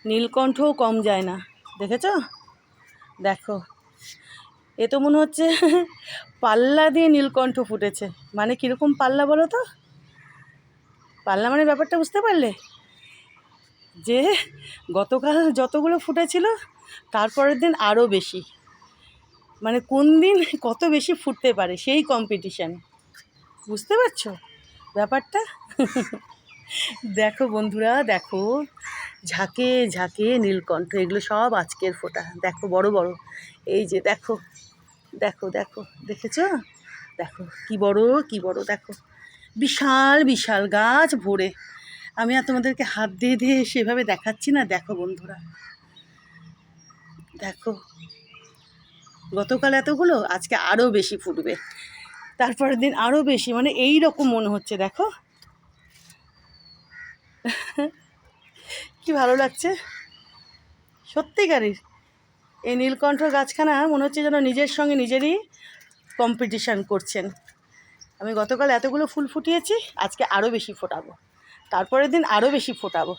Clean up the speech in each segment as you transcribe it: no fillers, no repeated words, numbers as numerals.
নীলকণ্ঠও কম যায় না, দেখেছ? দেখো, এ তো মনে হচ্ছে পাল্লা দিয়ে নীলকণ্ঠ ফুটেছে। মানে কীরকম পাল্লা বলো তো? পাল্লা মানে ব্যাপারটা বুঝতে পারলে? যে গতকাল যতগুলো ফুটেছিল তারপরের দিন আরও বেশি, মানে কোন দিন কত বেশি ফুটতে পারে সেই কম্পিটিশান। বুঝতে পারছো ব্যাপারটা? দেখো বন্ধুরা, দেখো ঝাঁকে ঝাঁকে নীলকণ্ঠ, এগুলো সব আজকের ফোটা। দেখো বড় বড়, এই যে দেখো দেখো দেখো, দেখেছো? দেখো কি বড় কি বড়, দেখো বিশাল বিশাল গাছ ভরে। আমি আর তোমাদেরকে হাত দিয়ে দিয়ে সেভাবে দেখাচ্ছি না। দেখো বন্ধুরা, দেখো গতকাল এতগুলো, আজকে আরও বেশি ফুটবে, তারপরের দিন আরও বেশি, মানে এই রকম মনে হচ্ছে। দেখো কি ভালো লাগছে সত্যিকারের। এই নীলকণ্ঠ গাছখানা মনে হচ্ছে যেন নিজের সঙ্গে নিজেরই কম্পিটিশান করছেন। আমি গতকাল এতগুলো ফুল ফুটিয়েছি, আজকে আরও বেশি ফোটাবো, তারপরের দিন আরও বেশি ফোটাবো।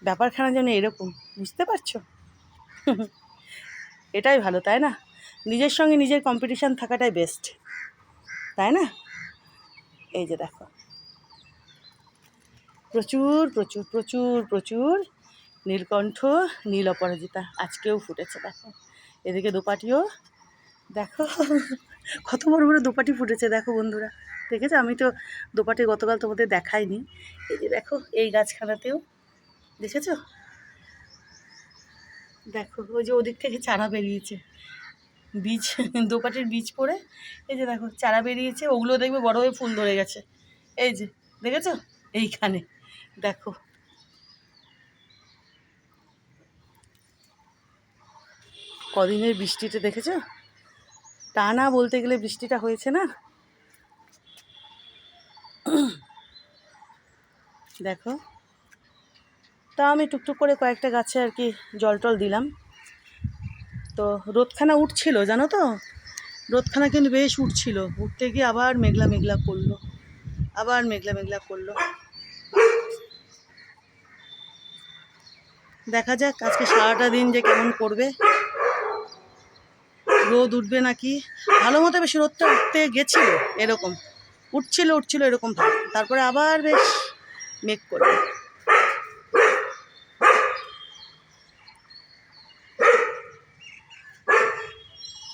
ব্যাপারখানা যেন এরকম, বুঝতে পারছো? এটাই ভালো, তাই না? নিজের সঙ্গে নিজের কম্পিটিশান থাকাটাই বেস্ট, তাই না? এই যে দেখো প্রচুর প্রচুর প্রচুর প্রচুর নীলকণ্ঠ, নীল অপরাজিতা আজকেও ফুটেছে। দেখো এদিকে দোপাটিও, দেখো কত বড় বড় দোপাটি ফুটেছে। দেখো বন্ধুরা, দেখেছো? আমি তো দোপাটি গতকাল তোমাদের দেখাইনি। এই যে দেখো এই গাছখানাতেও, দেখেছো? দেখো ওই যে ওদিক থেকে চারা বেরিয়েছে, বীজ, দোপাটির বীজ পড়ে এই যে দেখো চারা বেরিয়েছে, ওগুলো দেখবে বড় হয়ে ফুল ধরে গেছে। এই যে দেখেছো এইখানে, দেখো কদিনের বৃষ্টিতে, দেখেছো? টানা বলতে গেলে বৃষ্টিটা হয়েছে না। দেখো, তা আমি টুকটুক করে কয়েকটা গাছে আর কি জল টল দিলাম। তো রোদখানা উঠছিল, জানো তো, রোদখানা কিন্তু বেশ উঠছিল, উঠতে গিয়ে আবার মেঘলা মেঘলা করলো, আবার মেঘলা মেঘলা করলো। দেখা যাক আজকে সারাটা দিন যে কেমন করবে, রোদ উঠবে নাকি। ভালো মতো বেশ রোদটা উঠতে গেছিলো, এরকম উঠছিল এরকম ভাব, তারপরে আবার বেশ মেঘ করবে।